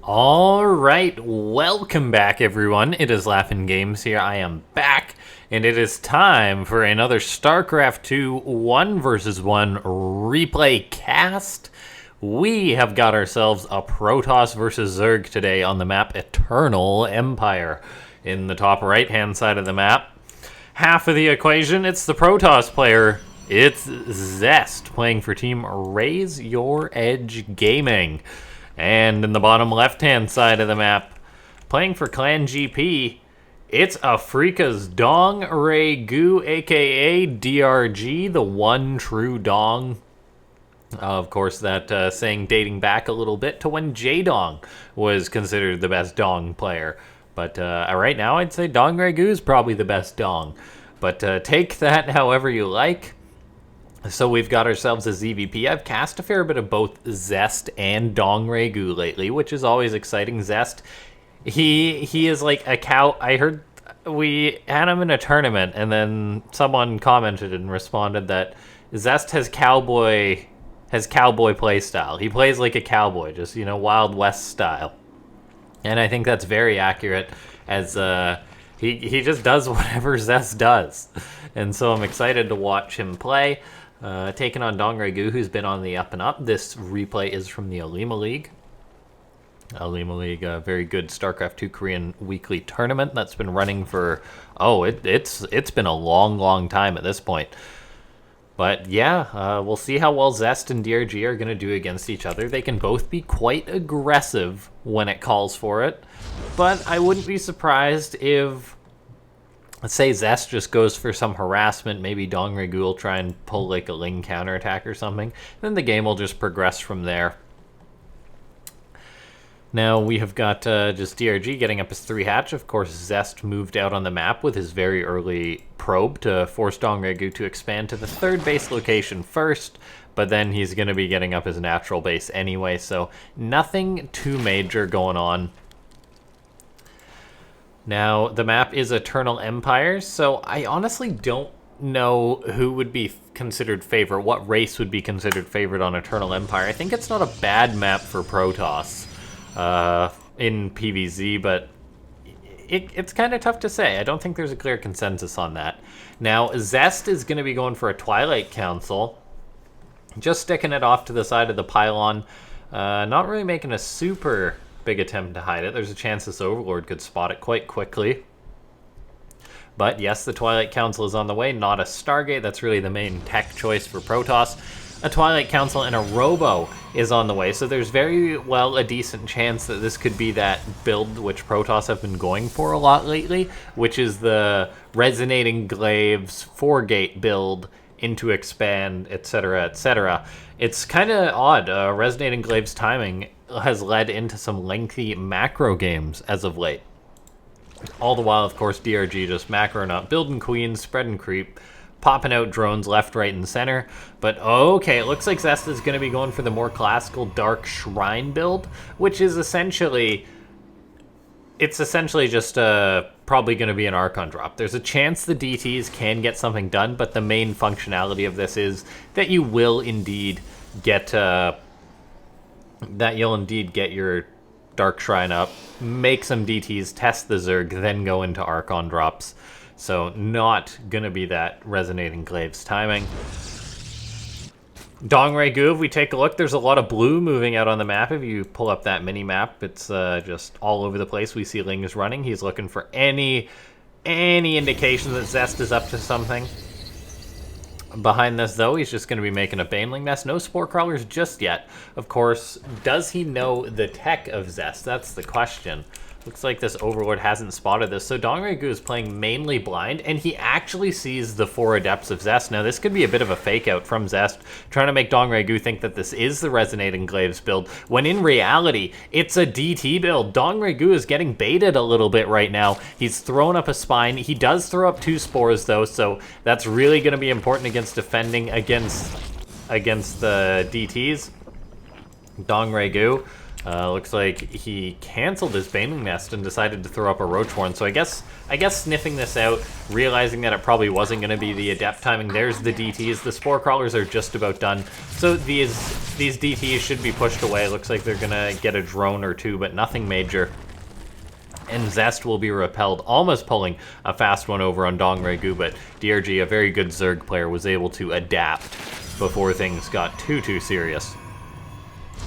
Alright, welcome back everyone. It is LaughNgamez here. I am back, and it is time for another Starcraft 2 1 versus 1 replay cast. We have got ourselves a Protoss versus Zerg today on the map Eternal Empire. In the top right hand side of the map, half of the equation, it's the Protoss player. It's Zest playing for Team Raise Your Edge Gaming. And in the bottom left-hand side of the map, playing for Clan GP, it's Afrika's DongRaeGu, aka DRG, the one true Dong. Of course, that saying dating back a little bit to when J-Dong was considered the best Dong player. But right now, I'd say DongRaeGu is probably the best Dong. But take that however you like. So we've got ourselves a ZVP. I've cast a fair bit of both Zest and DongRaeGu lately, which is always exciting. Zest, he is like a cow. I heard we had him in a tournament, and then someone commented and responded that Zest has cowboy play style. He plays like a cowboy, just Wild West style. And I think that's very accurate, as he just does whatever Zest does. And so I'm excited to watch him play. Taking on DongRaeGu, who's been on the up and up. This replay is from the Alima League. Alima League, a very good StarCraft 2 Korean weekly tournament that's been running for, it's been a long time at this point. But yeah, we'll see how well Zest and DRG are going to do against each other. They can both be quite aggressive when it calls for it, but I wouldn't be surprised if, let's say, Zest just goes for some harassment. Maybe DongRaeGu will try and pull like a Ling counterattack or something. Then the game will just progress from there. Now we have got just DRG getting up his 3 hatch. Of course, Zest moved out on the map with his very early probe to force DongRaeGu to expand to the 3rd base location first. But then he's going to be getting up his natural base anyway, so nothing too major going on. Now, the map is Eternal Empire, so I honestly don't know who would be considered favorite, what race would be considered favorite on Eternal Empire. I think it's not a bad map for Protoss in PvZ, but it's kind of tough to say. I don't think there's a clear consensus on that. Now, Zest is going to be going for a Twilight Council, just sticking it off to the side of the pylon, not really making a super big attempt to hide it. There's a chance this Overlord could spot it quite quickly. But yes, the Twilight Council is on the way, not a Stargate. That's really the main tech choice for Protoss. A Twilight Council and a Robo is on the way, so there's very well a decent chance that this could be that build which Protoss have been going for a lot lately, which is the Resonating Glaives 4-gate build into expand, etc., etc. It's kind of odd. Resonating Glaives timing has led into some lengthy macro games as of late. All the while, of course, DRG just macroing up, building queens, spreading creep, popping out drones left, right, and center. But okay, it looks like Zest is going to be going for the more classical Dark Shrine build, which is essentially, just probably going to be an Archon drop. There's a chance the DTs can get something done, but the main functionality of this is that you will indeed get your Dark Shrine up, make some DTs, test the Zerg, then go into Archon drops. So not going to be that Resonating Glaives timing. DongRaeGu, if we take a look, there's a lot of blue moving out on the map. If you pull up that mini-map, it's just all over the place. We see Ling is running. He's looking for any indication that Zest is up to something. Behind this, though, he's just going to be making a Baneling nest. No Spore Crawlers just yet. Of course, does he know the tech of Zest? That's the question. Looks like this Overlord hasn't spotted this. So DongRaeGu is playing mainly blind, and he actually sees the 4 Adepts of Zest. Now, this could be a bit of a fake out from Zest, trying to make DongRaeGu think that this is the Resonating Glaives build, when in reality, it's a DT build. DongRaeGu is getting baited a little bit right now. He's thrown up a spine. He does throw up 2 spores, though, so that's really going to be important against defending against the DTs. DongRaeGu Looks like he canceled his Baneling Nest and decided to throw up a Roach Horn. So I guess sniffing this out, realizing that it probably wasn't going to be the Adept timing. There's the DTs. The Spore Crawlers are just about done. So these DTs should be pushed away. Looks like they're going to get a drone or two, but nothing major. And Zest will be repelled, almost pulling a fast one over on DongRaeGu, but DRG, a very good Zerg player, was able to adapt before things got too serious.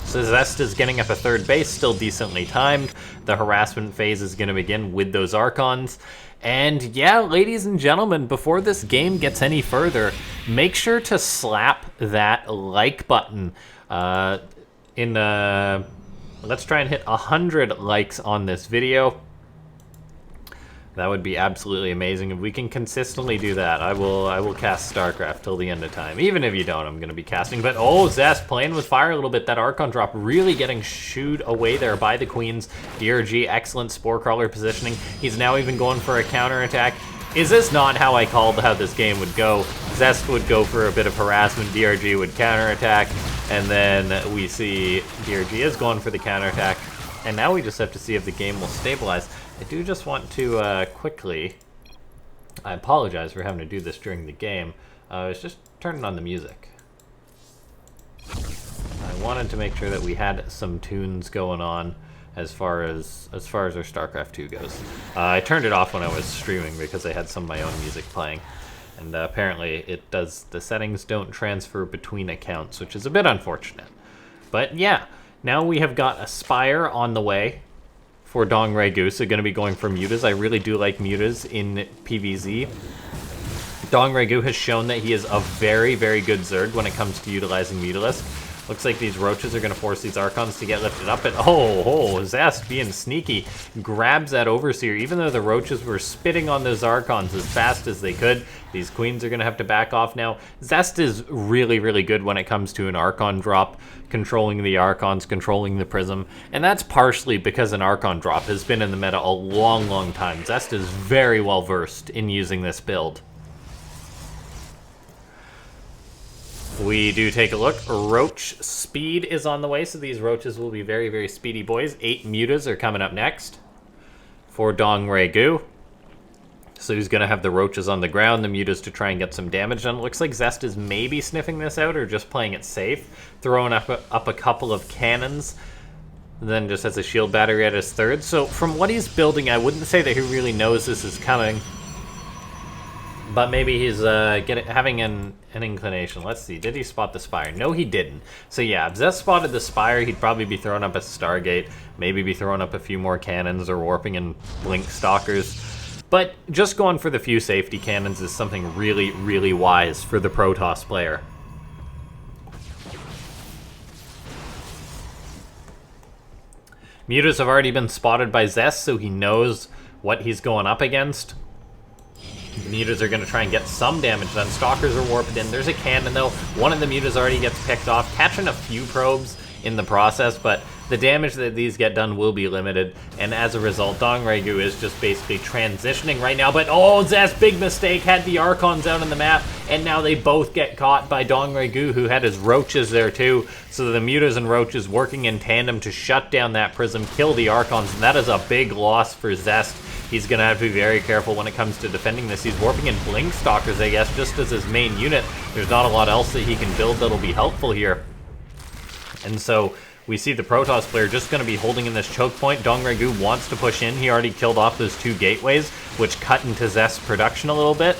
So Zest is getting up a third base, still decently timed. The harassment phase is going to begin with those Archons. And yeah, ladies and gentlemen, before this game gets any further, make sure to slap that like button. Let's try and hit 100 likes on this video. That would be absolutely amazing. If we can consistently do that, I will cast Starcraft till the end of time. Even if you don't, I'm going to be casting. But oh, Zest playing with fire a little bit. That Archon drop really getting shooed away there by the Queens. DRG, excellent Spore Crawler positioning. He's now even going for a counterattack. Is this not how I called how this game would go? Zest would go for a bit of harassment, DRG would counterattack, and then we see DRG is going for the counterattack. And now we just have to see if the game will stabilize. I do just want to quickly, I apologize for having to do this during the game. I was just turning on the music. I wanted to make sure that we had some tunes going on as far as our StarCraft 2 goes. I turned it off when I was streaming because I had some of my own music playing. And apparently the settings don't transfer between accounts, which is a bit unfortunate. But yeah, now we have got a Spire on the way for DongRaeGu, so going to be going for Mutas. I really do like Mutas in PvZ. DongRaeGu has shown that he is a very, very good Zerg when it comes to utilizing Mutalisk. Looks like these Roaches are going to force these Archons to get lifted up, and oh, Zest being sneaky, grabs that Overseer, even though the Roaches were spitting on those Archons as fast as they could. These Queens are going to have to back off now. Zest is really, really good when it comes to an Archon drop, controlling the Archons, controlling the Prism, and that's partially because an Archon drop has been in the meta a long, long time. Zest is very well versed in using this build. We do take a look. Roach speed is on the way, so these Roaches will be very, very speedy boys. 8 Mutas are coming up next for DongRaeGu. So he's going to have the Roaches on the ground, the Mutas to try and get some damage done. It looks like Zest is maybe sniffing this out or just playing it safe. Throwing up a couple of cannons. Then just has a shield battery at his third. So from what he's building, I wouldn't say that he really knows this is coming. But maybe he's having an inclination. Let's see. Did he spot the Spire? No, he didn't. So yeah, if Zest spotted the Spire, he'd probably be throwing up a Stargate. Maybe be throwing up a few more cannons or warping in Blink Stalkers. But just going for the few safety cannons is something really, really wise for the Protoss player. Mutas have already been spotted by Zest, so he knows what he's going up against. Mutas are going to try and get some damage done. Stalkers are warped in. There's a cannon, though. One of the Mutas already gets picked off, catching a few probes in the process, but the damage that these get done will be limited, and as a result, DongRaeGu is just basically transitioning right now, but oh, Zest, big mistake, had the Archons out on the map, and now they both get caught by DongRaeGu, who had his Roaches there too, so the Mutas and Roaches working in tandem to shut down that Prism, kill the Archons, and that is a big loss for Zest. He's going to have to be very careful when it comes to defending this. He's warping in Blink Stalkers, I guess, just as his main unit. There's not a lot else that he can build that'll be helpful here. And so we see the Protoss player just going to be holding in this choke point. DongRaeGu wants to push in. He already killed off those 2 gateways, which cut into Zest's production a little bit.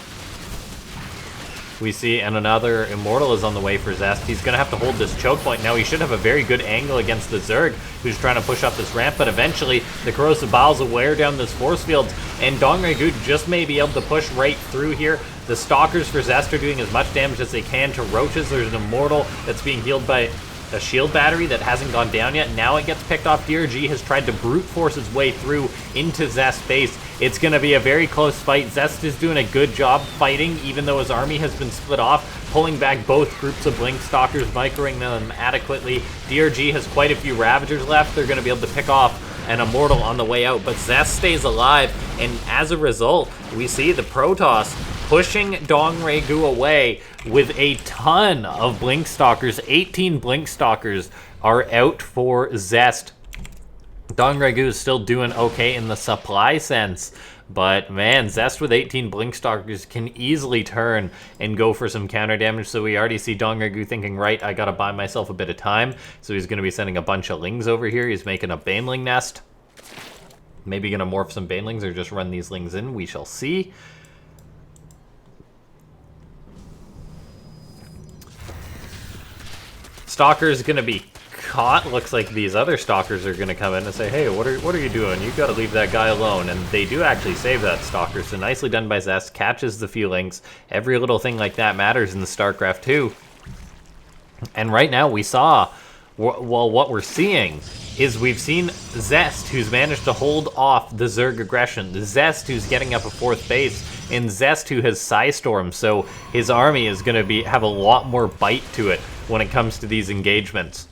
We see, and another Immortal is on the way for Zest. He's going to have to hold this choke point. Now he should have a very good angle against the Zerg, who's trying to push up this ramp, but eventually the Corrosive Bowels will wear down this force field, and DongRaeGu just may be able to push right through here. The Stalkers for Zest are doing as much damage as they can to Roaches. There's an Immortal that's being healed by a shield battery that hasn't gone down yet. Now it gets picked off. DRG has tried to brute force his way through into Zest's base. It's going to be a very close fight. Zest is doing a good job fighting, even though his army has been split off, pulling back both groups of Blink Stalkers, microing them adequately. DRG has quite a few Ravagers left. They're going to be able to pick off an Immortal on the way out, but Zest stays alive, and as a result, we see the Protoss pushing DongRaeGu away with a ton of Blink Stalkers. 18 Blink Stalkers are out for Zest. DongRaeGu is still doing okay in the supply sense, but man, Zest with 18 Blinkstalkers can easily turn and go for some counter damage. So we already see DongRaeGu thinking, right, I gotta buy myself a bit of time. So he's gonna be sending a bunch of lings over here. He's making a Baneling nest. Maybe gonna morph some Banelings or just run these lings in. We shall see. Stalker's gonna be caught. Looks like these other Stalkers are gonna come in and say, hey, what are you doing? You gotta leave that guy alone. And they do actually save that Stalker, so nicely done by Zest. Catches the few links. Every little thing like that matters in the StarCraft 2. And right now we saw, well, what we're seeing is we've seen Zest, who's managed to hold off the Zerg aggression, the Zest who's getting up a 4th base, and Zest who has Psystorm, so his army is going to have a lot more bite to it when it comes to these engagements.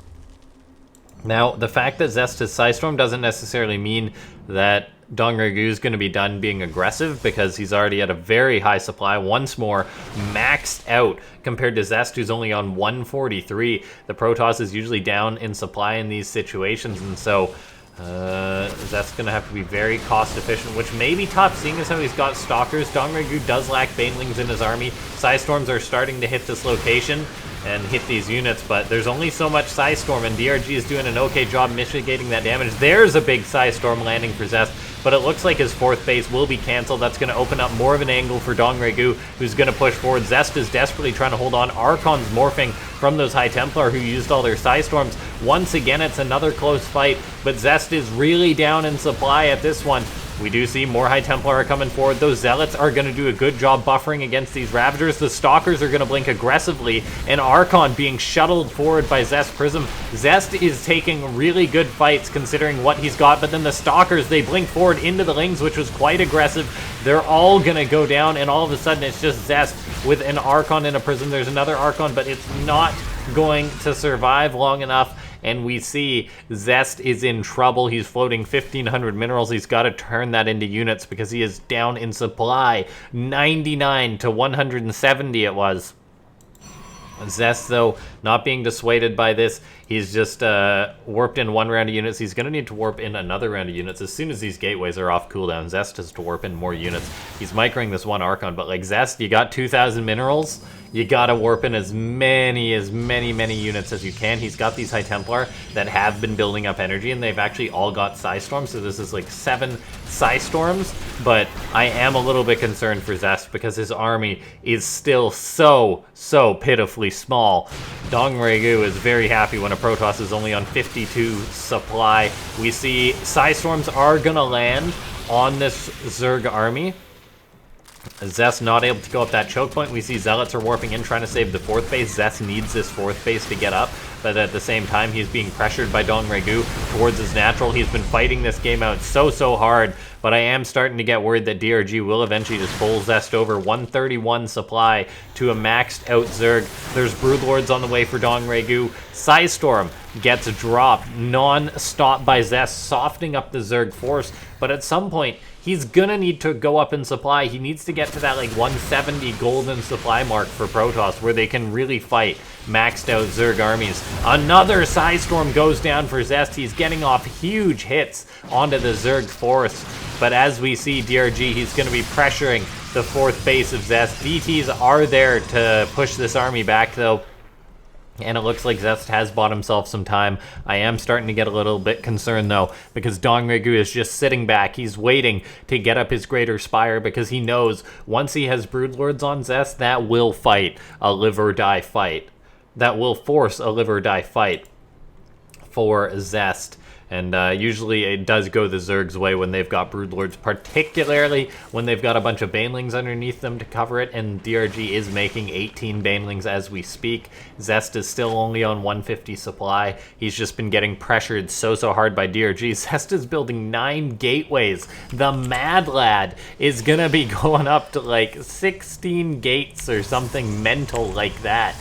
Now, the fact that Zest has Psystorm doesn't necessarily mean that DongRaeGu is going to be done being aggressive, because he's already at a very high supply, once more maxed out compared to Zest, who's only on 143. The Protoss is usually down in supply in these situations, and so Zest's going to have to be very cost efficient, which may be tough, seeing as how he's got Stalkers. DongRaeGu does lack Banelings in his army. Psystorms are starting to hit this location and hit these units, but there's only so much Psystorm, and DRG is doing an okay job mitigating that damage. There's a big Psystorm landing for Zest, but it looks like his 4th base will be cancelled. That's going to open up more of an angle for DongRaeGu, who's going to push forward. Zest is desperately trying to hold on. Archon's morphing from those High Templar who used all their Psystorms. Once again, it's another close fight, but Zest is really down in supply at this one. We do see more High Templar are coming forward. Those Zealots are going to do a good job buffering against these Ravagers. The Stalkers are going to blink aggressively, and Archon being shuttled forward by Zest Prism. Zest is taking really good fights considering what he's got, but then the Stalkers, they blink forward into the Lings, which was quite aggressive. They're all going to go down, and all of a sudden it's just Zest with an Archon and a Prism. There's another Archon, but it's not going to survive long enough. And we see Zest is in trouble. He's floating 1,500 minerals. He's got to turn that into units because he is down in supply. 99 to 170 it was. Zest, though, not being dissuaded by this. He's just warped in 1 round of units. He's going to need to warp in another round of units. As soon as these gateways are off cooldown, Zest has to warp in more units. He's microing this 1 Archon, but like Zest, you got 2,000 minerals. You gotta warp in as many units as you can. He's got these High Templar that have been building up energy, and they've actually all got Psystorms, so this is like 7 Psystorms, but I am a little bit concerned for Zest because his army is still so pitifully small. DongRaeGu is very happy when a Protoss is only on 52 supply. We see Psystorms are gonna land on this Zerg army. Zest not able to go up that choke point. We see Zealots are warping in, trying to save the 4th base. Zest needs this 4th base to get up, but at the same time, he's being pressured by DongRaeGu towards his natural. He's been fighting this game out so hard, but I am starting to get worried that DRG will eventually just pull Zest over. 131 supply to a maxed out Zerg. There's Broodlords on the way for DongRaeGu. Psystorm gets dropped non-stop by Zest, softening up the Zerg force, but at some point, he's gonna need to go up in supply. He needs to get to that like 170 golden supply mark for Protoss, where they can really fight maxed out Zerg armies. Another Psystorm goes down for Zest. He's getting off huge hits onto the Zerg force. But as we see DRG, he's gonna be pressuring the 4th base of Zest. DTs are there to push this army back though. And it looks like Zest has bought himself some time. I am starting to get a little bit concerned, though, because DongRaeGu is just sitting back. He's waiting to get up his Greater Spire because he knows once he has Broodlords on Zest, that will fight a live-or-die fight. That will force a live-or-die fight for Zest. And usually it does go the Zerg's way when they've got Broodlords, particularly when they've got a bunch of Banelings underneath them to cover it, and DRG is making 18 Banelings as we speak. Zest is still only on 150 supply. He's just been getting pressured so hard by DRG. Zest is building 9 gateways. The Mad Lad is gonna be going up to like 16 gates or something mental like that.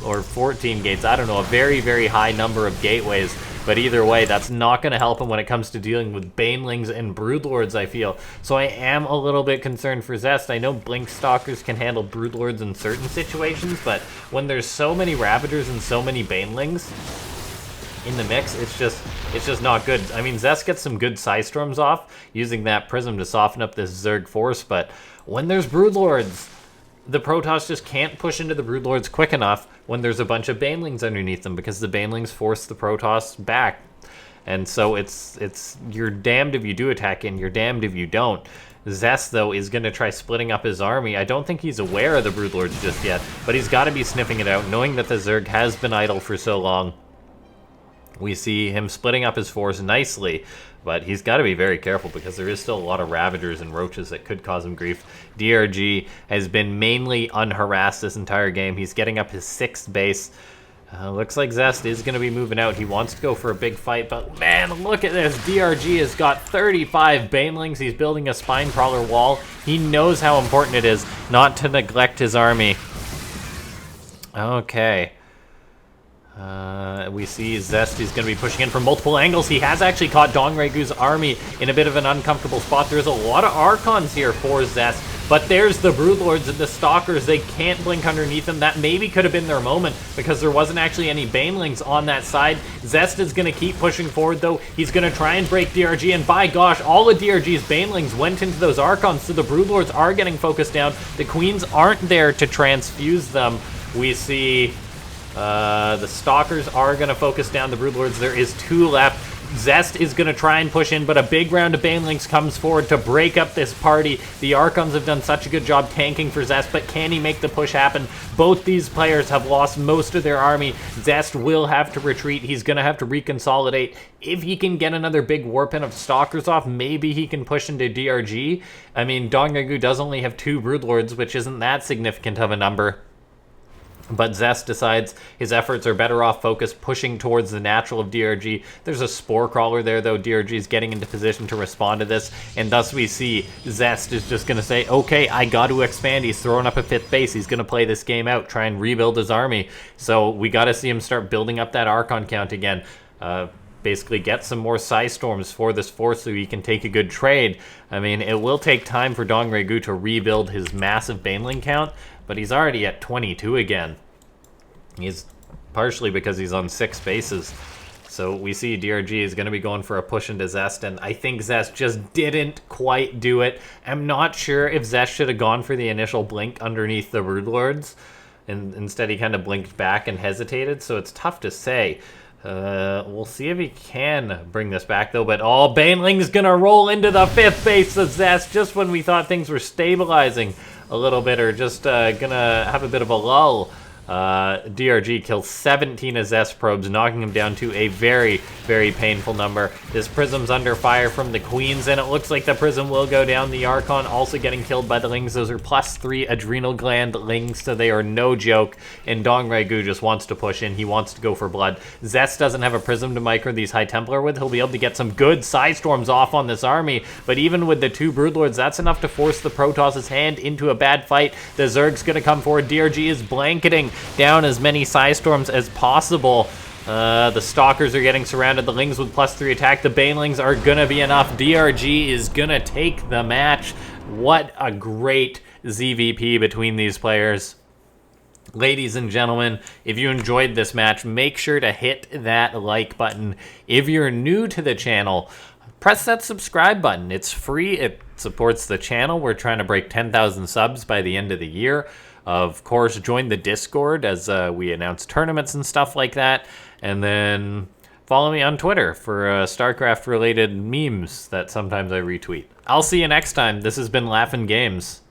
Or 14 gates, I don't know, a very high number of gateways. But either way, that's not going to help him when it comes to dealing with Banelings and Broodlords, I feel. So I am a little bit concerned for Zest. I know Blinkstalkers can handle Broodlords in certain situations, but when there's so many Ravagers and so many Banelings, in the mix, it's just not good. I mean, Zest gets some good Psystorms off, using that Prism to soften up this Zerg force, but when there's Broodlords, the Protoss just can't push into the Broodlords quick enough when there's a bunch of Banelings underneath them, because the Banelings force the Protoss back. And so it's you're damned if you do attack and you're damned if you don't. Zest, though, is going to try splitting up his army. I don't think he's aware of the Broodlords just yet, but he's got to be sniffing it out, knowing that the Zerg has been idle for so long. We see him splitting up his force nicely, but he's got to be very careful because there is still a lot of Ravagers and Roaches that could cause him grief. DRG has been mainly unharassed this entire game. He's getting up his 6th base. Looks like Zest is going to be moving out. He wants to go for a big fight, but man, look at this. DRG has got 35 Banelings. He's building a Spinecrawler wall. He knows how important it is not to neglect his army. Okay. We see Zest is going to be pushing in from multiple angles. He has actually caught DongRaeGu's army in a bit of an uncomfortable spot. There's a lot of Archons here for Zest, but there's the Broodlords and the Stalkers. They can't blink underneath them. That maybe could have been their moment because there wasn't actually any Banelings on that side. Zest is going to keep pushing forward, though. He's going to try and break DRG, and by gosh, all of DRG's Banelings went into those Archons, so the Broodlords are getting focused down. The Queens aren't there to transfuse them. We see the Stalkers are going to focus down the Broodlords. There is 2 left. Zest is going to try and push in, but a big round of Banelings comes forward to break up this party. The Archons have done such a good job tanking for Zest, but can he make the push happen? Both these players have lost most of their army. Zest will have to retreat. He's going to have to reconsolidate. If he can get another big warpin of Stalkers off, maybe he can push into DRG. I mean, DongRaeGu does only have 2 Broodlords, which isn't that significant of a number. But Zest decides his efforts are better off focused pushing towards the natural of DRG. There's a Spore Crawler there, though. DRG is getting into position to respond to this, and thus we see Zest is just going to say, okay, I got to expand. He's throwing up a 5th base. He's going to play this game out, try and rebuild his army. So we got to see him start building up that Archon count again. Basically get some more Psystorms for this force so he can take a good trade. I mean, it will take time for DongRaeGu to rebuild his massive Baneling count, but he's already at 22 again. He's partially because he's on 6 bases. So we see DRG is going to be going for a push into Zest, and I think Zest just didn't quite do it. I'm not sure if Zest should have gone for the initial blink underneath the Broodlords, and instead he kind of blinked back and hesitated, so it's tough to say. We'll see if he can bring this back, though. But Baneling's gonna roll into the 5th base of Zest just when we thought things were stabilizing a little bit, or just gonna have a bit of a lull. DRG kills 17 of Zest probes, knocking him down to a very, very painful number. This Prism's under fire from the Queens, and it looks like the Prism will go down. The Archon also getting killed by the Lings. Those are +3 adrenal gland Lings, so they are no joke. And DongRaeGu just wants to push in. He wants to go for blood. Zest doesn't have a Prism to micro these High Templar with. He'll be able to get some good Psystorms off on this army, but even with the 2 Broodlords, that's enough to force the Protoss' hand into a bad fight. The Zerg's gonna come forward. DRG is blanketing down as many Psystorms as possible. The Stalkers are getting surrounded. The Lings with +3 attack. The Banelings are gonna be enough. DRG is gonna take the match. What a great ZVP between these players. Ladies and gentlemen, if you enjoyed this match, make sure to hit that like button. If you're new to the channel, press that subscribe button. It's free. It supports the channel. We're trying to break 10,000 subs by the end of the year. Of course, join the Discord as we announce tournaments and stuff like that. And then follow me on Twitter for Starcraft-related memes that sometimes I retweet. I'll see you next time. This has been LaughNgamez.